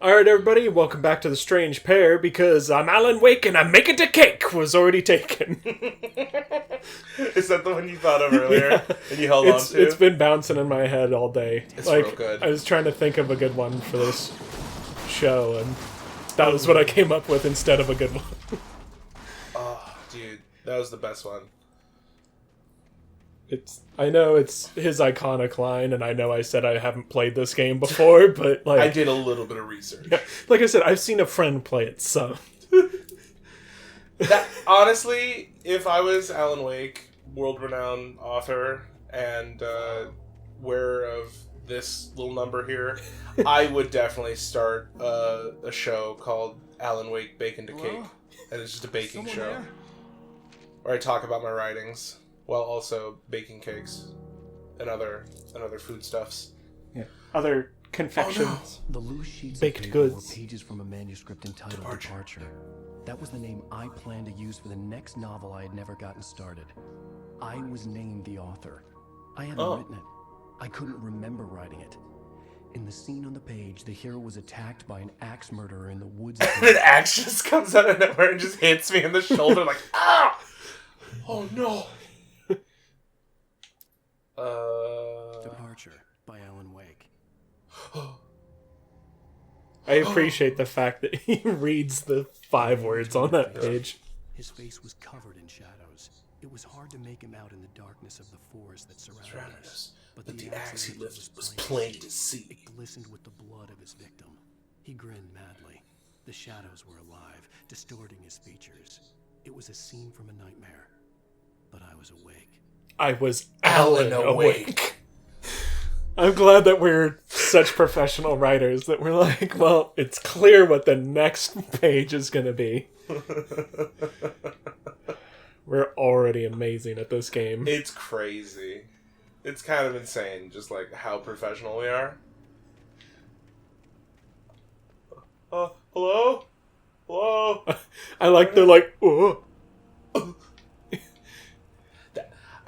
Alright everybody, welcome back to The Strange Pear, because I'm Alan Wake and I'm making the cake was already taken. Is that the one you thought of earlier and you held on to? It's been bouncing in my head all day. It's real good. I was trying to think of a good one for this show, and that was what I came up with instead of a good one. Oh, dude, that was the best one. I know it's his iconic line, and I know I said I haven't played this game before, but like... I did a little bit of research. Yeah, like I said, I've seen a friend play it, so... Honestly, if I was Alan Wake, world-renowned author, and wearer of this little number here, I would definitely start a show called Alan Wake Bacon to Cake. And it's just a baking show. There? Where I talk about my writings, while also baking cakes and other foodstuffs. Yeah. Other confections. Oh, no. The loose sheets baked of goods. Were pages from a manuscript entitled Departure. That was the name I planned to use for the next novel I had never gotten started. I was named the author. I hadn't written it. I couldn't remember writing it. In the scene on the page, the hero was attacked by an axe murderer in the woods. And an axe just comes out of nowhere and just hits me in the shoulder like, ah! Oh no! Departure by Alan Wake. I appreciate the fact that he reads the 5 words on that page. His face was covered in shadows. It was hard to make him out in the darkness of the forest that surrounded us. But the axe he lifted was plain to see. It glistened with the blood of his victim. He grinned madly. The shadows were alive, distorting his features. It was a scene from a nightmare. But I was awake. I was Alan awake. I'm glad that we're such professional writers that we're like, well, it's clear what the next page is going to be. We're already amazing at this game. It's crazy. It's kind of insane, just like how professional we are. Hello? Hello? I like they're like, oh.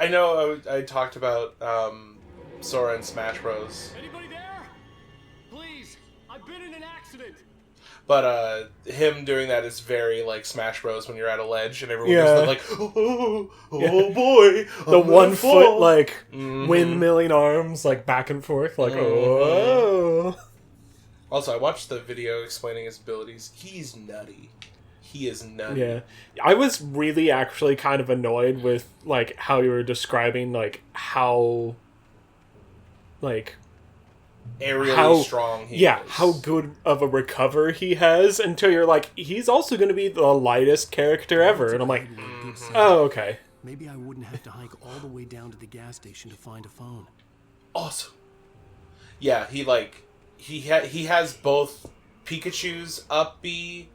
I know I talked about Sora and Smash Bros. Anybody there? Please, I've been in an accident. But him doing that is very like Smash Bros. When you're at a ledge and everyone is like, oh boy, the 1 foot like windmilling arms like back and forth like oh. Also, I watched the video explaining his abilities. He's nutty. He is nutty. Yeah. I was really actually kind of annoyed with like how you were describing like how like aerially strong he is. How good of a recover he has until you're like, he's also going to be the lightest character ever. And I'm like, oh, okay. Maybe I wouldn't have to hike all the way down to the gas station to find a phone. Awesome. Yeah, he has both Pikachu's up B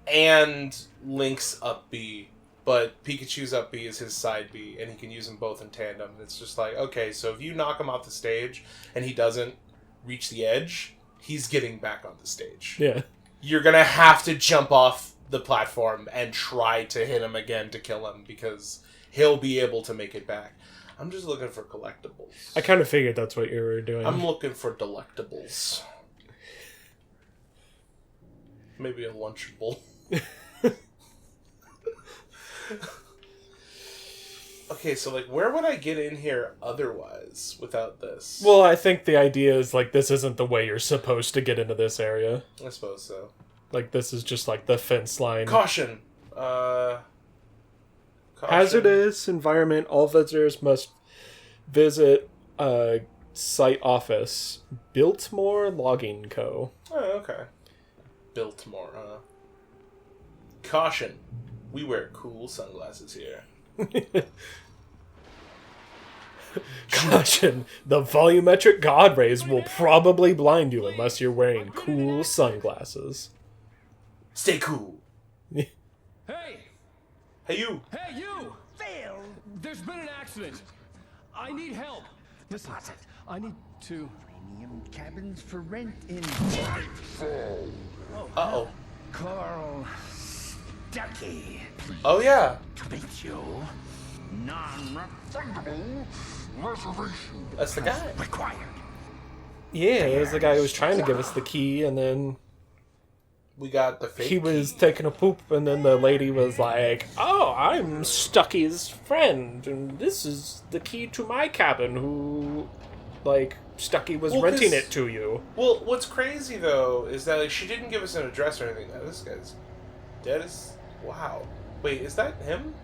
and Link's up B, but Pikachu's up B is his side B, and he can use them both in tandem. And it's just like, okay, so if you knock him off the stage and he doesn't reach the edge, he's getting back on the stage. Yeah. You're gonna have to jump off the platform and try to hit him again to kill him, because he'll be able to make it back. I'm just looking for collectibles. I kind of figured that's what you were doing. I'm looking for delectables. Maybe a Lunchable. Okay, so like, where would I get in here otherwise without this? Well, I think the idea is like, this isn't the way you're supposed to get into this area. I suppose so. Like, this is just like the fence line. Caution! Hazardous environment. All visitors must visit site office. Biltmore Logging Co. Oh, okay. Biltmore, huh? Caution! We wear cool sunglasses here. Caution! The volumetric god rays will probably blind you unless you're wearing cool sunglasses. Stay cool. Hey! Hey, you! Hey, you! Phil! There's been an accident. I need help. Listen, I need to... Premium cabins for rent in Nightfall. Uh-oh. Carl Stuckey. Oh, yeah. To meet you. Non-refundable reservation. That's the guy. Required. Yeah, it was the guy who was trying to give us the key, and then We got the fake he was key. taking a poop, and then the lady was like, "Oh, I'm Stucky's friend, and this is the key to my cabin. Who, like, Stucky was renting it to you." Well, what's crazy though is that like she didn't give us an address or anything. Now, this guy's dead as wow. Wait, is that him?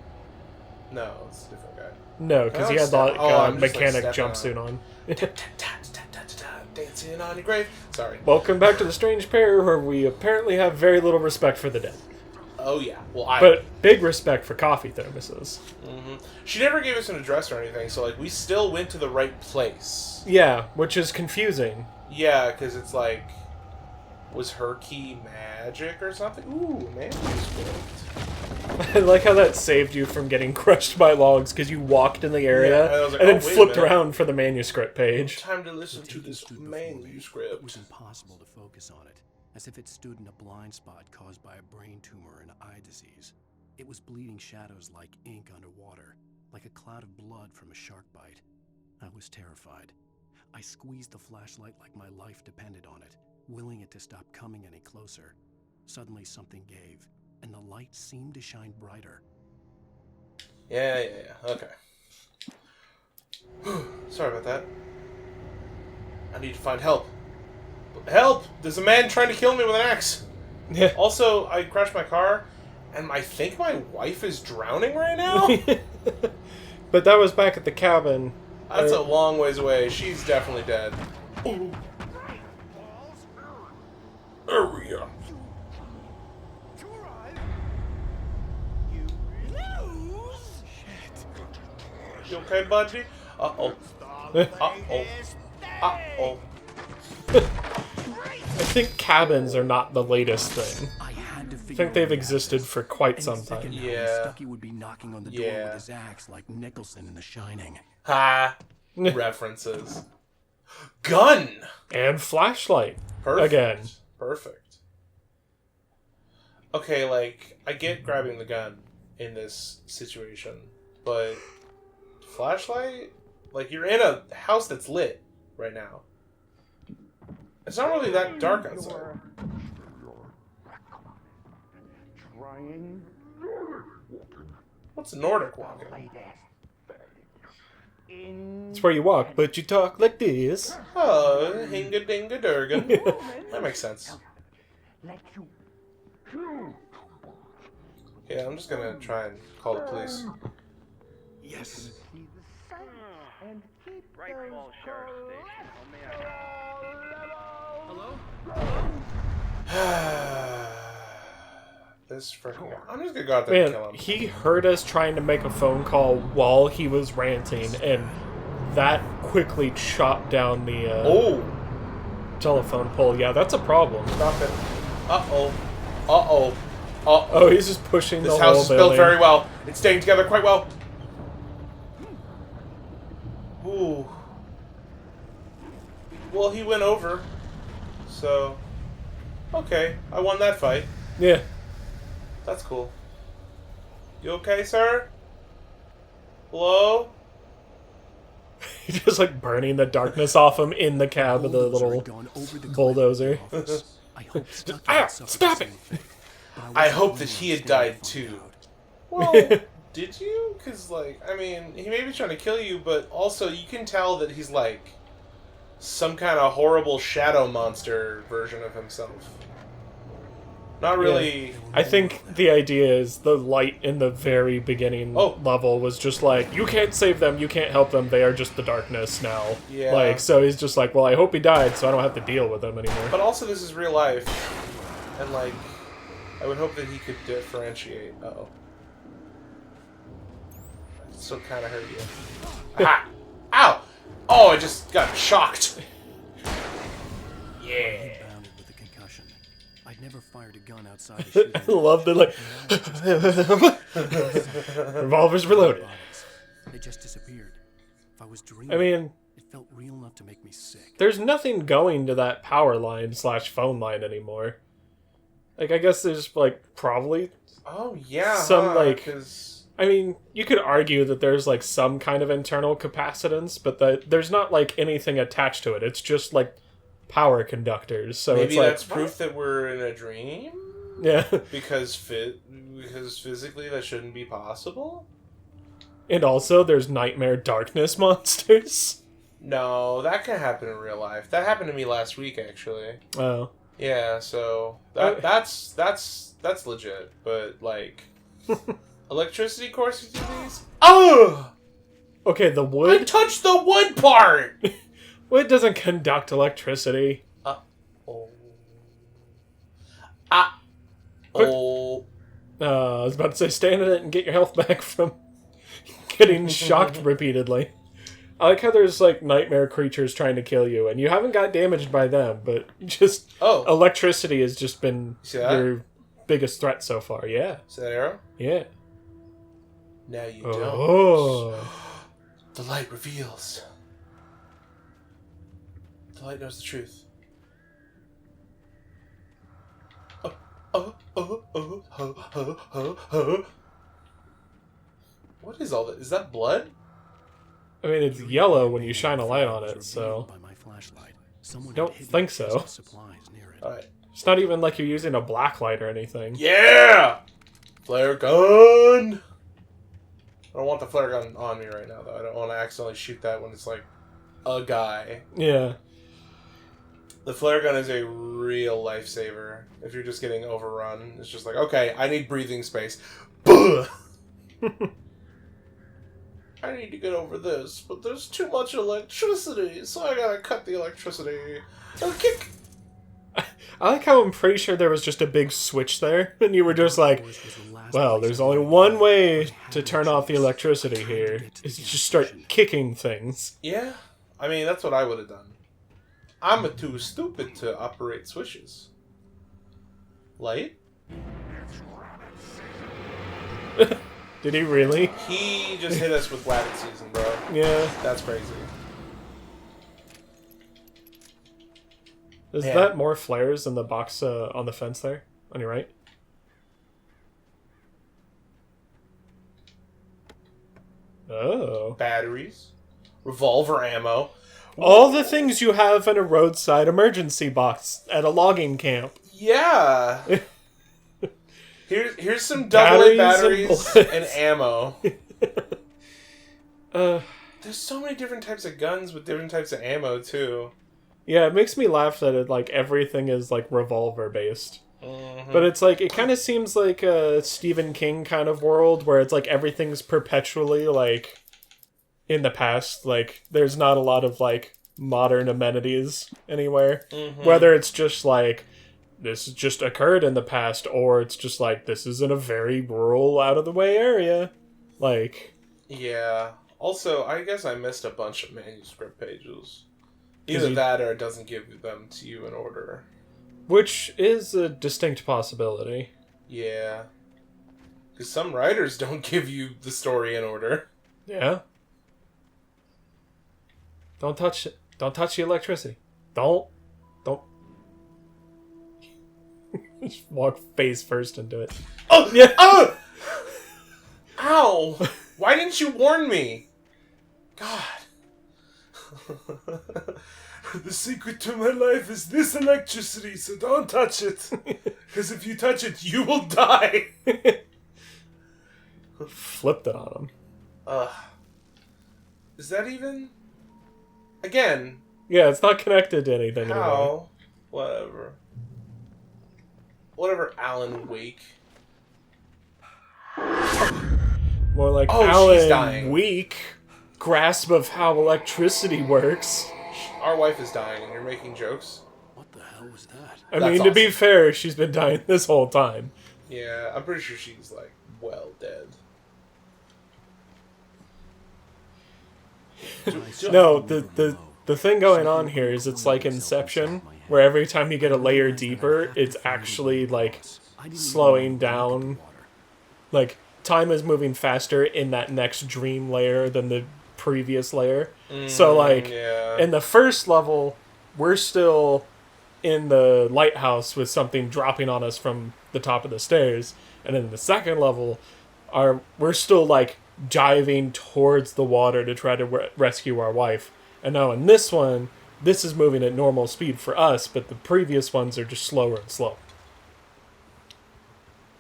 No, it's a different guy. No, because he had like a mechanic jumpsuit on. Dancing on your grave. Sorry. Welcome back to the Strange Pair, where we apparently have very little respect for the dead. Oh yeah. Well, but big respect for coffee thermoses. Mm-hmm. She never gave us an address or anything, so like we still went to the right place. Yeah, which is confusing. Yeah, because it's like, was her key magic or something? Ooh, manuscript. I like how that saved you from getting crushed by logs because you walked in the area and then flipped around for the manuscript page. Time to listen to this manuscript. It was impossible to focus on it, as if it stood in a blind spot caused by a brain tumor and eye disease. It was bleeding shadows like ink underwater, like a cloud of blood from a shark bite. I was terrified. I squeezed the flashlight like my life depended on it, willing it to stop coming any closer. Suddenly something gave, and the light seemed to shine brighter. Yeah, okay. Sorry about that. I need to find help. Help! There's a man trying to kill me with an axe. Yeah. Also, I crashed my car, and I think my wife is drowning right now. But that was back at the cabin. That's a long ways away. She's definitely dead. Ooh. Area. You okay, buddy? Uh-oh. Uh-oh. Uh-oh. I think cabins are not the latest thing. I think they've existed for quite some time. Yeah. Stucky would be knocking on the door with his axe like Nicholson in The Shining. Ha! References. Gun! And flashlight. Perfect. Again. Perfect. Okay, like, I get grabbing the gun in this situation, but flashlight? Like, you're in a house that's lit right now. It's not really that dark outside. What's Nordic walking? It's where you walk, but you talk like this. Oh, hinga dinga durgan. That makes sense. Yeah, I'm just gonna try and call the police. Yes. Right Falls Sheriff Station. Hello? This freaking. I'm just gonna go out there and kill Man, him. he heard us trying to make a phone call while he was ranting, and that quickly chopped down the telephone pole. Yeah, that's a problem. Stop it. Uh-oh. Uh-oh. Uh-oh. Oh, he's just pushing the whole building. This house is built very well. It's staying together quite well. Ooh. Well, he went over. So, okay. I won that fight. Yeah. That's cool. You okay, sir? Hello? He's just like burning the darkness off him in the cab of the little bulldozer. Stop it! I hope that he had died too. Well, did you? Because, like, I mean, he may be trying to kill you, but also you can tell that he's, like, some kind of horrible shadow monster version of himself. Not really... Yeah. I think the idea is the light in the very beginning level was just like, you can't save them, you can't help them, they are just the darkness now. Yeah. Like, so he's just like, well, I hope he died so I don't have to deal with them anymore. But also this is real life. And, like, I would hope that he could differentiate. Uh-oh. It still kind of hurt you. Aha! Ow! Oh, I just got shocked. Yeah. With a concussion. I'd never fired a gun outside the shooting. I love the, like... Revolver's reloaded. They just disappeared. If I was dreaming, I mean... it felt real enough to make me sick. There's nothing going to that power line / phone line anymore. Like, I guess there's, like, probably... Oh, yeah. Some, like... 'cause... I mean, you could argue that there's, like, some kind of internal capacitance, but there's not, like, anything attached to it. It's just, like, power conductors. So maybe it's like, that's proof that we're in a dream? Yeah. Because physically that shouldn't be possible? And also, there's nightmare darkness monsters. No, that can happen in real life. That happened to me last week, actually. Oh. Yeah, so that's legit. But like, electricity courses do these? Oh! Okay, the I wood. touched the wood part. Wood doesn't conduct electricity. Oh. Quick. Oh. I was about to say, stand in it and get your health back from getting shocked repeatedly. I like how there's like nightmare creatures trying to kill you, and you haven't got damaged by them, but just electricity has just been your biggest threat so far. Yeah. See that arrow? Yeah. Now you don't. Oh. The light reveals. The light knows the truth. What is all that? Is that blood? I mean, it's yellow when you shine a light on it, so... Don't think so. Alright. It's not even like you're using a black light or anything. Yeah! Flare gun! I don't want the flare gun on me right now, though. I don't want to accidentally shoot that when it's, like, a guy. Yeah. The flare gun is a real lifesaver. If you're just getting overrun, it's just like, okay, I need breathing space. Buh! I need to get over this, but there's too much electricity, so I gotta cut the electricity. Okay. I like how I'm pretty sure there was just a big switch there, and you were just like, well, there's only one way to turn off the electricity here, is to just start kicking things. Yeah, I mean, that's what I would have done. I'm too stupid to operate switches. Light? Did he really? He just hit us with Wabbit season, bro. Yeah. That's crazy. Is that more flares in the box on the fence there? On your right? Oh. Batteries. Revolver ammo. All the things you have in a roadside emergency box at a logging camp. Yeah. Here's some double batteries and ammo. There's so many different types of guns with different types of ammo too. Yeah, it makes me laugh that everything is like revolver based. Mm-hmm. But it's like it kind of seems like a Stephen King kind of world where it's like everything's perpetually like in the past. Like there's not a lot of like modern amenities anywhere. Mm-hmm. Whether it's just like this just occurred in the past, or it's just like this is in a very rural, out of the way area. Like, yeah. Also, I guess I missed a bunch of manuscript pages. Either that or it doesn't give them to you in order. Which is a distinct possibility. Yeah. Because some writers don't give you the story in order. Yeah. Don't touch it. Don't touch the electricity. Don't. Just walk face first into it. Oh! Yeah! Oh! Ow! Why didn't you warn me? God. The secret to my life is this electricity, so don't touch it. Because if you touch it, you will die. Flipped it on him. Is that even... Again. Yeah, it's not connected to anything How? Anymore. Whatever, Alan Wake. More like Alan Weak. Grasp of how electricity works. Our wife is dying and you're making jokes? What the hell was that? I mean, to be fair, she's been dying this whole time. Yeah, I'm pretty sure she's, like, well dead. No, the thing going on here is it's like Inception, where every time you get a layer deeper, it's actually, like, slowing down. Like, time is moving faster in that next dream layer than the previous layer. So, like, in the first level, we're still in the lighthouse with something dropping on us from the top of the stairs. And then in the second level, we're still, like, diving towards the water to try to rescue our wife. And now in this one, this is moving at normal speed for us, but the previous ones are just slower and slower.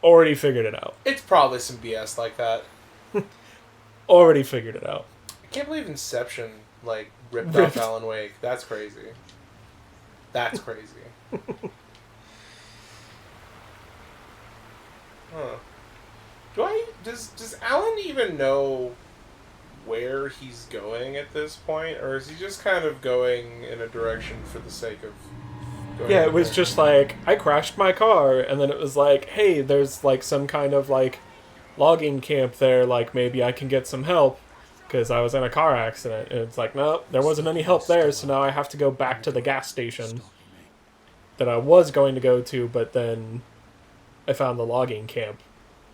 Already figured it out. It's probably some BS like that. Already figured it out. I can't believe Inception, like, ripped off Alan Wake. That's crazy. That's crazy. Huh. Does Alan even know where he's going at this point? Or is he just kind of going in a direction for the sake of going? Yeah, it was just like, I crashed my car, and then it was like, hey, there's like some kind of like logging camp there, like maybe I can get some help, because I was in a car accident. And it's like, no, there wasn't any help there, so now I have to go back to the gas station that I was going to go to, but then I found the logging camp,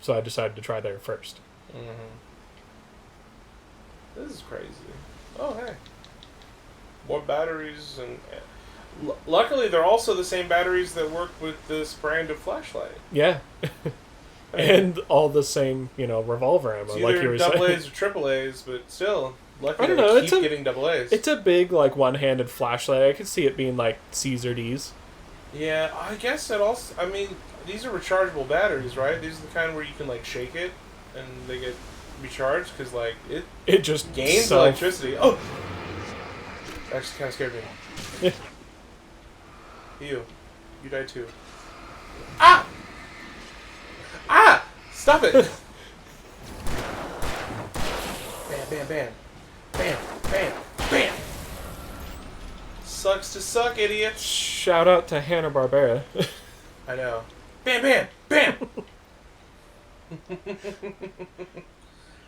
so I decided to try there first. Mm-hmm. This is crazy. Oh, hey. More batteries, and luckily they're also the same batteries that work with this brand of flashlight. Yeah. And all the same, revolver ammo, It's like you either were double saying. A's or triple A's, but still, I luckily don't know, they it's keep a- getting double A's. It's a big, like, one-handed flashlight. I could see it being, like, C's or D's. Yeah, I guess it also... I mean, these are rechargeable batteries, right? These are the kind where you can, like, shake it, and they get recharged, because, like, It just gains electricity. Oh! That actually kind of scared me. You died too. Ah! Ah! Stop it! Bam, bam, bam. Bam, bam, bam! Sucks to suck, idiots. Shout out to Hanna-Barbera. I know. Bam, bam, bam!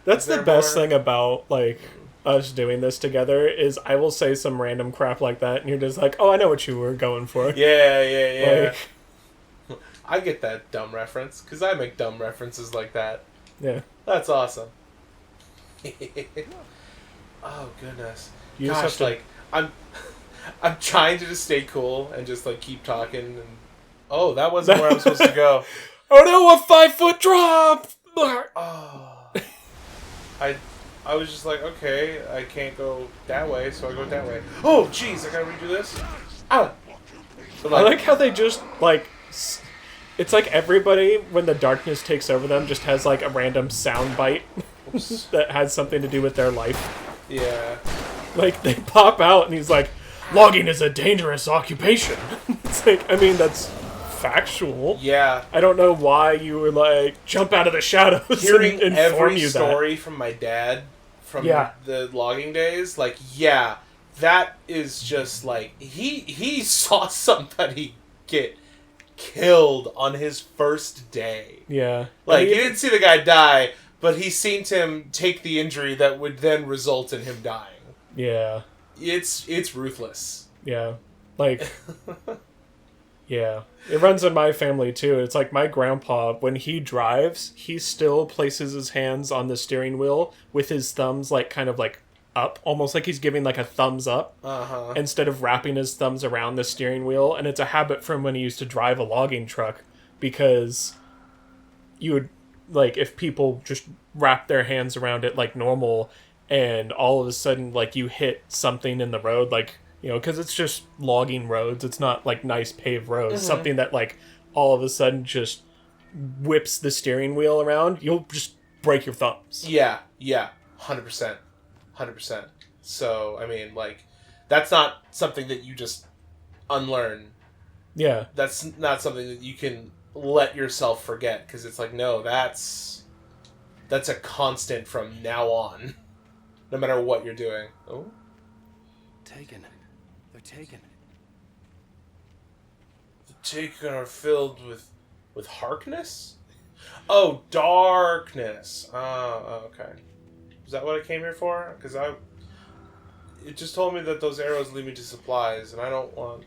That's Is the there best more? thing about, like, us doing this together, is I will say some random crap like that, and you're just like, oh, I know what you were going for. Yeah. Like, I get that dumb reference, because I make dumb references like that. yeah. That's awesome. Oh, goodness. You just Gosh, have to- like, I'm trying to just stay cool and just, like, keep talking, and... Oh, that wasn't where I was supposed to go. Oh no, a 5-foot drop! Oh. I was just like, okay, I can't go that way, so I go that way. Oh, jeez, I gotta redo this? Ah! But, I like how they just, like... It's like everybody, when the darkness takes over them, just has, like, a random sound bite Oops. that has something to do with their life. Yeah. Like, they pop out, and he's like, logging is a dangerous occupation. It's like, I mean, that's factual. Yeah. I don't know why you were like, jump out of the shadows Hearing and inform every you story from my dad from Yeah. the logging days, like, yeah, that is just like he saw somebody get killed on his first day. that. Yeah. Like, I mean, he didn't see the guy die, but he seen him take the injury that would then result in him dying. Yeah. It's ruthless. Yeah. Like, yeah. It runs in my family, too. It's like my grandpa, when he drives, he still places his hands on the steering wheel with his thumbs, like, kind of, like, up. Almost like he's giving, like, a thumbs up. Uh-huh. Instead of wrapping his thumbs around the steering wheel. And it's a habit from when he used to drive a logging truck. Because you would, like, if people just wrap their hands around it like normal, and all of a sudden, like, you hit something in the road, like, because it's just logging roads, it's not, like, nice paved roads, something that, like, all of a sudden just whips the steering wheel around, you'll just break your thumbs. Yeah, 100%. 100%. So, I mean, like, that's not something that you just unlearn. Yeah. That's not something that you can let yourself forget, because it's like, no, that's a constant from now on, no matter what you're doing. Oh, Taken. They're taken. the taken are filled with Harkness? Oh, darkness. Oh, okay. Is that what I came here for? Because it just told me that those arrows lead me to supplies, and I don't want...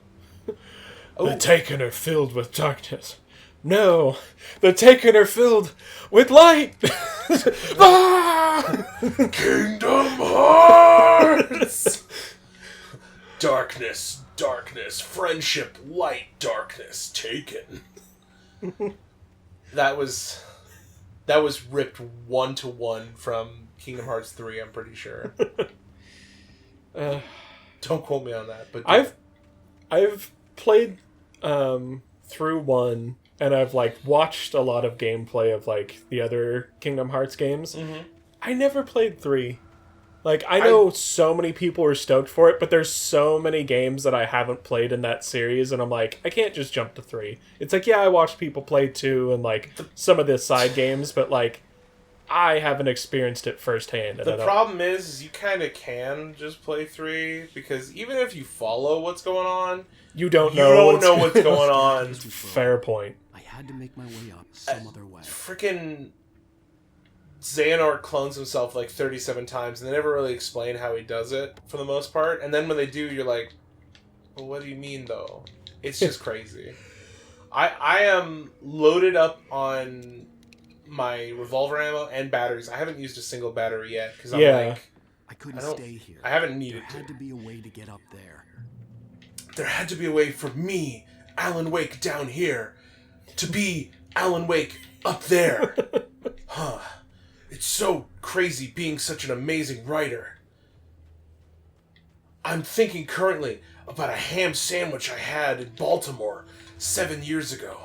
The taken are filled with darkness. No, the taken are filled with light. Ah! Kingdom Hearts! Darkness, darkness, friendship, light, darkness, taken. That was ripped 1-to-1 from Kingdom Hearts 3, I'm pretty sure. Don't quote me on that. But I've played through 1, and I've like watched a lot of gameplay of like the other Kingdom Hearts games. Mm-hmm. I never played 3. Like, I know so many people were stoked for it, but there's so many games that I haven't played in that series, and I'm like, I can't just jump to 3. It's like, yeah, I watched people play 2 and, like, some of the side games, but, like, I haven't experienced it firsthand. The problem is you kind of can just play 3, because even if you follow what's going on, you don't know what's going on. Fair point. I had to make my way up some other way. Freaking Xehanort clones himself like 37 times, and they never really explain how he does it for the most part. And then when they do, you're like, well, what do you mean, though? It's just crazy. I am loaded up on my revolver ammo and batteries. I haven't used a single battery yet, because I'm like... I couldn't stay here. I haven't needed There had to be a way to get up there. There had to be a way for me, Alan Wake, down here, to be Alan Wake up there. Huh. It's so crazy being such an amazing writer. I'm thinking currently about a ham sandwich I had in Baltimore 7 years ago.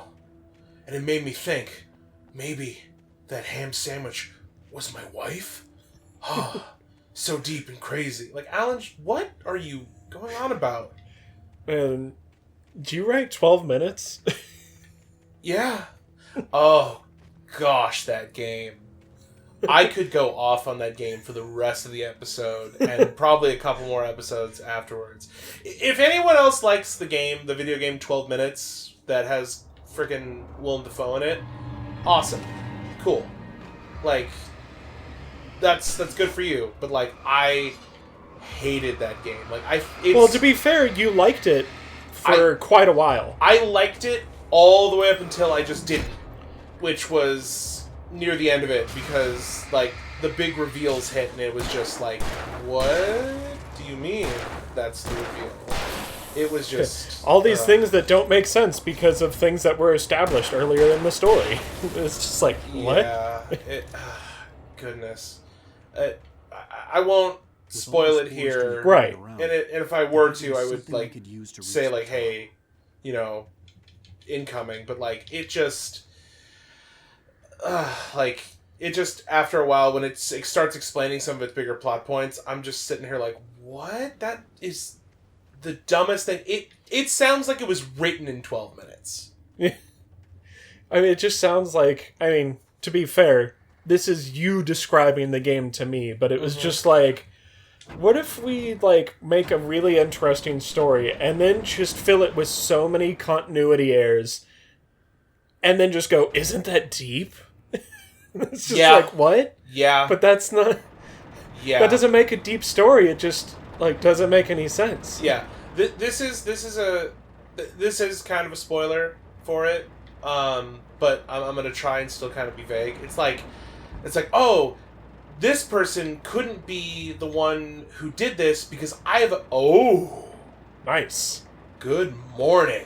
And it made me think, maybe that ham sandwich was my wife? Oh, so deep and crazy. Like, Alan, what are you going on about? Man, do you write 12 minutes? Yeah. Oh, gosh, that game. I could go off on that game for the rest of the episode, and probably a couple more episodes afterwards. If anyone else likes the game, the video game 12 Minutes, that has freaking Willem Dafoe in it, awesome. Cool. Like, that's good for you. But, like, I hated that game. Like, well, to be fair, you liked it for quite a while. I liked it all the way up until I just didn't, which was near the end of it, because like the big reveals hit and it was just like, what do you mean that's the reveal? It was just all these things that don't make sense because of things that were established earlier in the story. It's just like, what? Yeah, goodness. I won't spoil it here, right? And if I were to, I would like say like, hey, you know, incoming, but like it just after a while, when it starts explaining some of its bigger plot points, I'm just sitting here like, what? That is the dumbest thing. It sounds like it was written in 12 minutes. I mean, it just sounds like, I mean, to be fair, this is you describing the game to me, but it was just like, what if we, like, make a really interesting story and then just fill it with so many continuity errors and then just go, isn't that deep? It's just like, what? Yeah. But that's not... Yeah. That doesn't make a deep story. It just, like, doesn't make any sense. Yeah. This is kind of a spoiler for it, but I'm going to try and still kind of be vague. It's like, oh, this person couldn't be the one who did this because I have a... Oh! Nice. Good morning.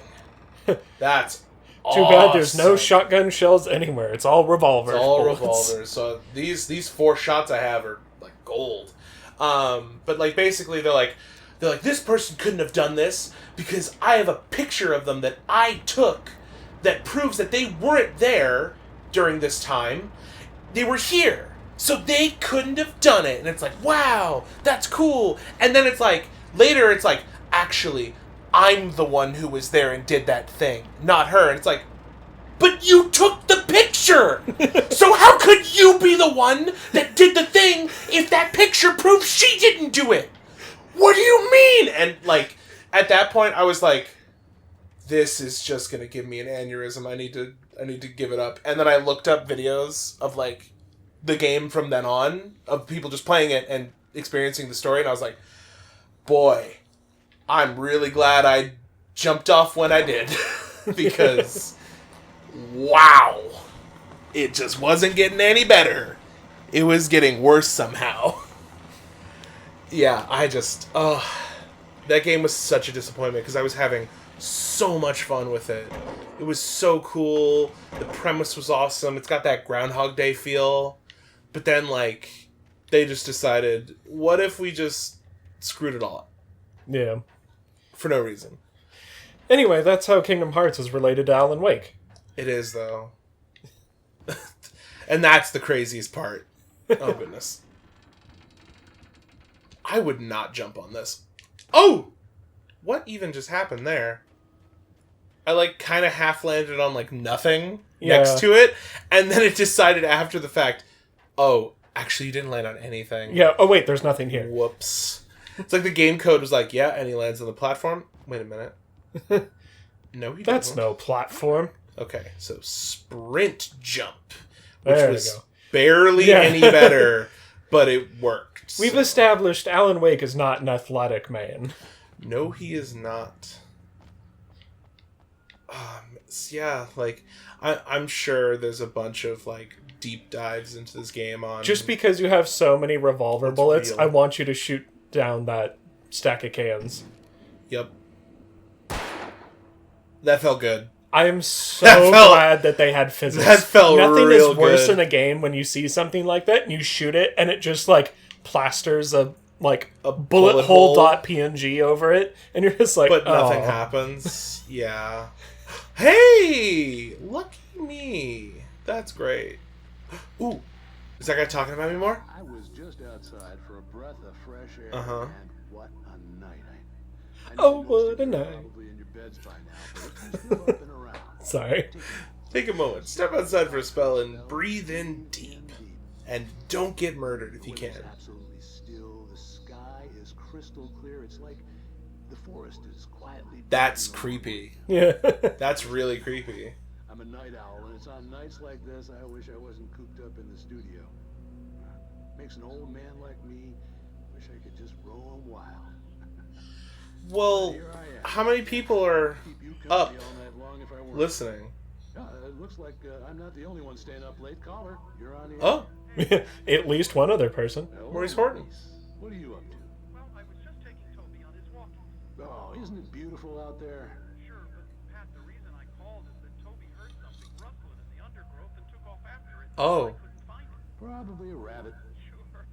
That's Too bad there's no shotgun shells anywhere. It's all revolver. It's all revolvers. So these 4 shots I have are like gold. But like basically they're like this person couldn't have done this because I have a picture of them that I took that proves that they weren't there during this time. They were here. So they couldn't have done it. And it's like, wow, that's cool. And then it's like later it's like, actually, I'm the one who was there and did that thing, not her. And it's like, but you took the picture! So how could you be the one that did the thing if that picture proves she didn't do it? What do you mean? And, like, at that point, I was like, this is just gonna give me an aneurysm. I need to give it up. And then I looked up videos of, like, the game from then on, of people just playing it and experiencing the story, and I was like, boy, I'm really glad I jumped off when I did. Because, wow, it just wasn't getting any better. It was getting worse somehow. Yeah, that game was such a disappointment because I was having so much fun with it. It was so cool. The premise was awesome. It's got that Groundhog Day feel. But then, like, they just decided, what if we just screwed it all up? Yeah. For no reason. Anyway, that's how Kingdom Hearts is related to Alan Wake. It is, though. And that's the craziest part. Oh, goodness. I would not jump on this. Oh! What even just happened there? I, like, kind of half landed on, like, nothing next to it, and then it decided after the fact, oh, actually, you didn't land on anything. Yeah, oh wait, there's nothing here. Whoops. It's like the game code was like, yeah, and he lands on the platform. Wait a minute. No, he That's doesn't. no platform. Okay, so sprint jump, There which we was go. barely any better, but it worked. We've so. established Alan Wake is not an athletic man. No, he is not. Yeah, like, I'm sure there's a bunch of, like, deep dives into this game on... Just because you have so many revolver bullets, real. I want you to shoot down that stack of cans. Yep. That felt good. I am so glad that they had physics. That felt Nothing real is worse good. in a game when you see something like that and you shoot it and it just, like, plasters a bullet hole .png over it, and you're just like, But nothing oh. happens. Yeah. Hey! Lucky me. That's great. Ooh. Is that guy talking about me more? I was just outside for a breath of fresh air, Uh-huh. and what a night! I Oh, know what a you're night. Probably in your beds by now, but if you're still up and around, Sorry. Take a moment. Step outside for a spell and breathe in deep. And don't get murdered if you When it's can. absolutely still. The sky is crystal clear. It's like the forest is quietly. That's breathing creepy. Yeah. That's really creepy. I'm a night owl, and it's on nights like this I wish I wasn't cooped up in the studio. Makes an old man like me wish I could just roam wild. Well, Here I am. how many people are Keep you up company all night long if I weren't. listening? It looks like I'm not the only one staying up late. Caller, you're on the air. Oh, At least one other person. Hello, Maurice Horton. What are you up to? Well, I was just taking Toby on his walk. Oh, isn't it beautiful out there? Sure, but Pat, the reason I called is that Toby heard something rustling in the undergrowth and took off after it. Oh. I couldn't find it. Probably a rabbit. Sure.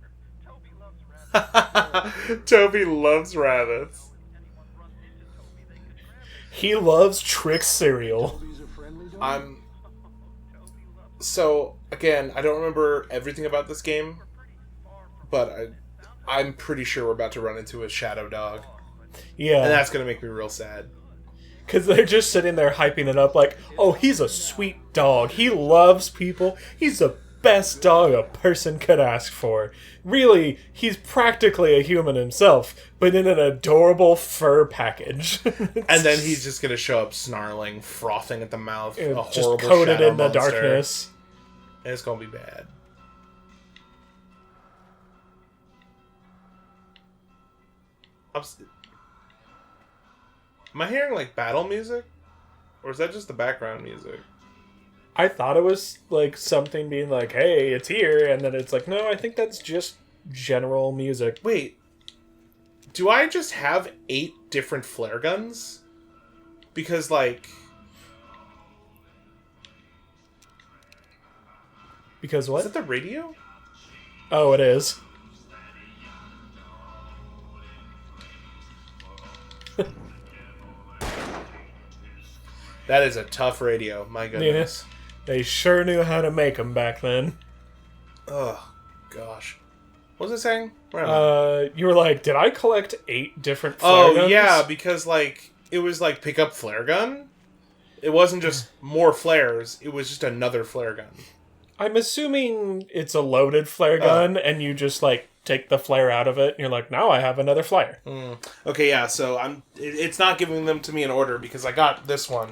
Toby loves rabbits. Toby loves rabbits. Anyone runs into Toby, they can grab it. He loves Trick cereal. Toby's a friendly dog. I'm Toby loves so again. I don't remember everything about this game, pretty far from but I'm pretty sure we're about to run into a shadow dog, and Yeah. that's gonna make me real sad. Because they're just sitting there hyping it up like, oh, he's a sweet dog. He loves people. He's the best dog a person could ask for. Really, he's practically a human himself, but in an adorable fur package. And then he's just gonna show up snarling, frothing at the mouth, a just horrible coated shadow in the monster, darkness. and it's gonna be bad. Am I hearing like battle music, or is that just the background music? I thought it was like something being like, hey, it's here, and then it's like, no, I think that's just general music. Wait, do I just have 8 different flare guns? Because like, Because is what? it the radio? Oh, it is. That is a tough radio. My goodness. They sure knew how to make them back then. Oh gosh, what was it saying? Where am I? You were like, did I collect 8 different flare Oh guns? yeah, because like it was like pick up flare gun. It wasn't just more flares. It was just another flare gun. I'm assuming it's a loaded flare gun, and you just like take the flare out of it, and you're like, now I have another flare. Okay, yeah. So it's not giving them to me in order because I got this one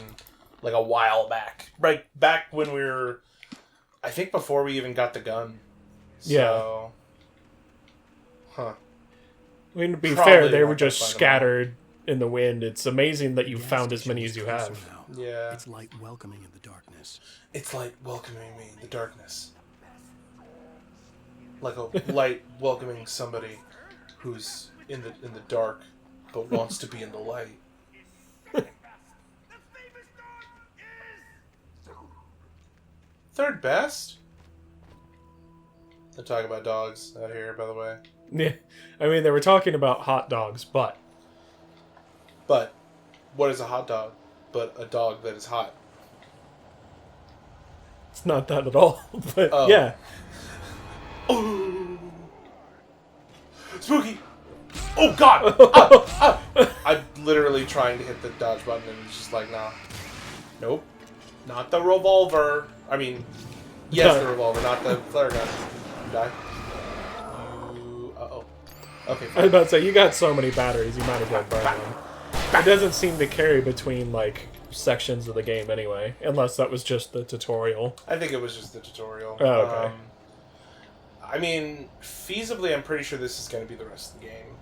like a while back, right back when we were, I think before we even got the gun. So, huh. I mean, to be Probably fair, they not were gonna just find 'em scattered in the wind. It's amazing that you Gas found as station many is as you closer have. now. Yeah. It's light welcoming in the darkness. It's like welcoming me in the darkness. Like a light welcoming somebody who's in the dark but wants to be in the light. Third best? They talk about dogs out here, by the way. Yeah, I mean, they were talking about hot dogs, but But what is a hot dog but a dog that is hot? It's not that at all, but Oh. yeah. Oh. Spooky! Oh god! Ah, ah. I'm literally trying to hit the dodge button and it's just like, nah. Nope. Not the revolver. I mean, yes, the revolver, not the flare gun. You die. Uh-oh. Okay, I was fine. about to say, you got so many batteries, you might as well burn them. It doesn't seem to carry between, like, sections of the game anyway, unless that was just the tutorial. I think it was just the tutorial. Oh, okay. I mean, feasibly, I'm pretty sure this is going to be the rest of the game.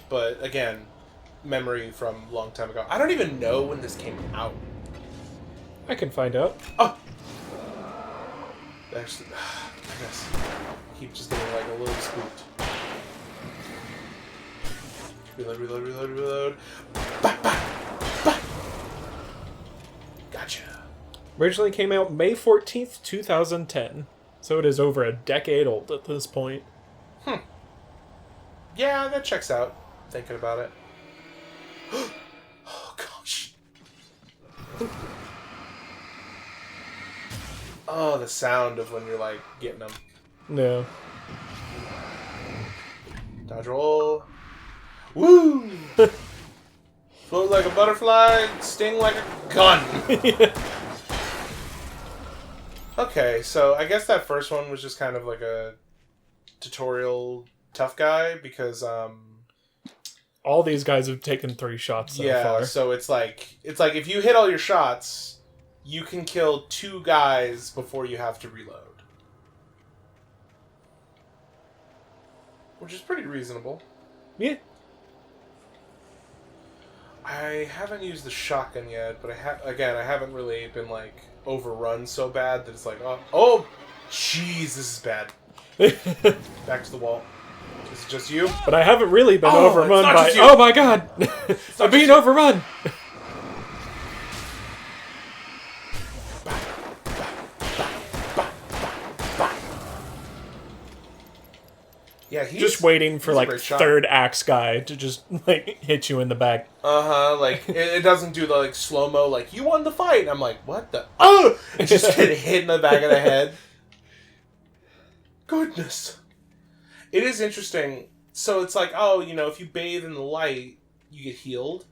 But, again, memory from a long time ago. I don't even know when this came out. I can find out. Oh! Actually, I guess. I keep just getting, like, a little spooked. Reload, reload, reload, reload. Bah, bah, bah. Gotcha. Originally came out May 14th, 2010. So it is over a decade old at this point. Yeah, that checks out. Thinking about it. Oh, gosh. Oh, the sound of when you're, like, getting them. No. Dodge roll. Woo! Float like a butterfly, sting like a gun. Okay, so I guess that first one was just kind of like a tutorial tough guy because All these guys have taken 3 shots so yeah, far. so it's like if you hit all your shots, you can kill 2 guys before you have to reload. Which is pretty reasonable. Yeah. I haven't used the shotgun yet, but I haven't really been like overrun so bad that it's like, oh, jeez, this is bad. Back to the wall. Is it just you? But I haven't really been Oh, overrun it's not by... just you. Oh my god! I'm being overrun! Yeah, he's Just waiting for he's a like great shot. third axe guy to just like hit you in the back. Like it doesn't do the like slow mo like you won the fight. And I'm like, what the? Oh, and just get hit in the back of the head. Goodness, it is interesting. So it's like, oh, if you bathe in the light, you get healed.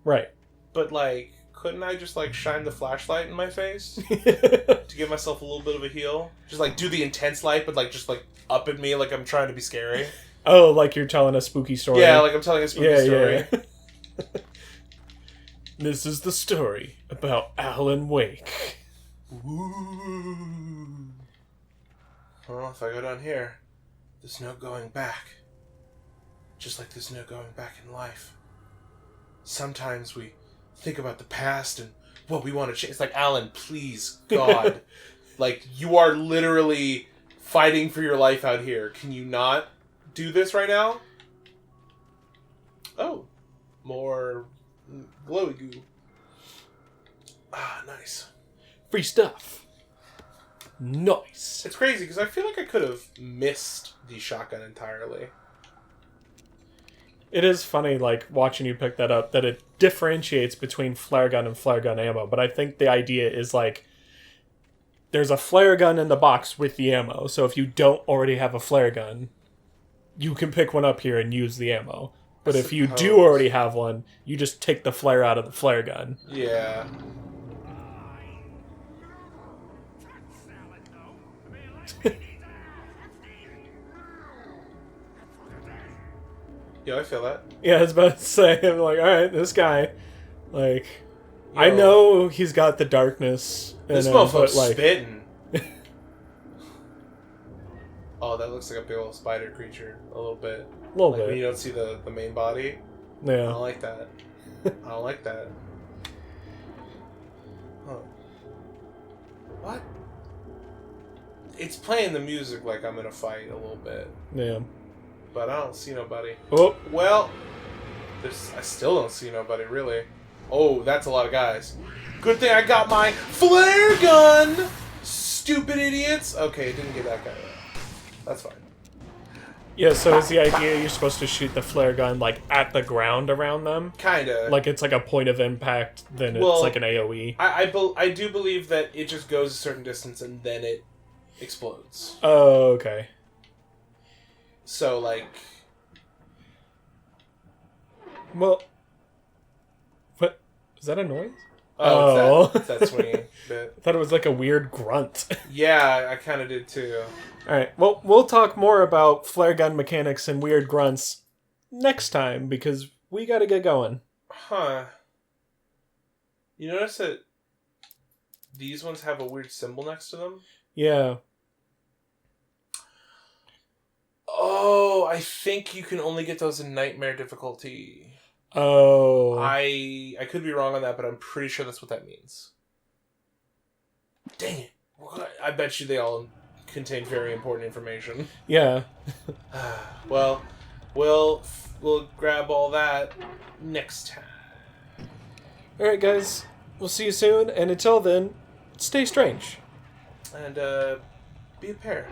Right. But like, couldn't I just like shine the flashlight in my face to give myself a little bit of a heal? Just like do the intense light, but like just like up at me like I'm trying to be scary. Oh, like you're telling a spooky story. Yeah, like I'm telling a spooky story. Yeah. This is the story about Alan Wake. Ooh. Well, if I go down here, there's no going back. Just like there's no going back in life. Sometimes we think about the past and what we want to change. It's like, Alan, please, God. Like, you are literally fighting for your life out here. Can you not do this right now? Oh. More glowy goo. Ah, nice. Free stuff. Nice. It's crazy because I feel like I could have missed the shotgun entirely. It is funny, like, watching you pick that up, that it differentiates between flare gun and flare gun ammo, but I think the idea is, like, there's a flare gun in the box with the ammo, so if you don't already have a flare gun, you can pick one up here and use the ammo. But if you do already have one, you just take the flare out of the flare gun. Yeah. Yeah, I feel that. Yeah, I was about to say, I'm like, alright, this guy, like, I Yo. know he's got the darkness in This him, motherfucker's but, like, spitting. Oh, that looks like a big old spider creature. A little bit. a little Like when bit. you don't see the main body. I Yeah. don't like that. I don't like that. Huh. What? It's playing the music like I'm in a fight a little bit. Yeah. But I don't see nobody. Oh, Well, I still don't see nobody, really. Oh, that's a lot of guys. Good thing I got my flare gun! Stupid idiots! Okay, didn't get that guy though. That's fine. Yeah, so is the idea you're supposed to shoot the flare gun, like, at the ground around them? Kinda. Like, it's like a point of impact, then it's Well, like an AoE. I do believe that it just goes a certain distance and then it explodes. Oh, okay. So, like... Well... What? Is that a noise? Oh, it's that swinging bit. I thought it was like a weird grunt. Yeah, I kind of did too. Alright, well, we'll talk more about flare gun mechanics and weird grunts next time, because we gotta get going. Huh. You notice that these ones have a weird symbol next to them? Yeah. Oh, I think you can only get those in Nightmare difficulty. Oh. I could be wrong on that, but I'm pretty sure that's what that means. Dang it. I bet you they all contain very important information. Yeah. Well, we'll grab all that next time. Alright, guys. We'll see you soon, and until then, stay strange. And, be a pair.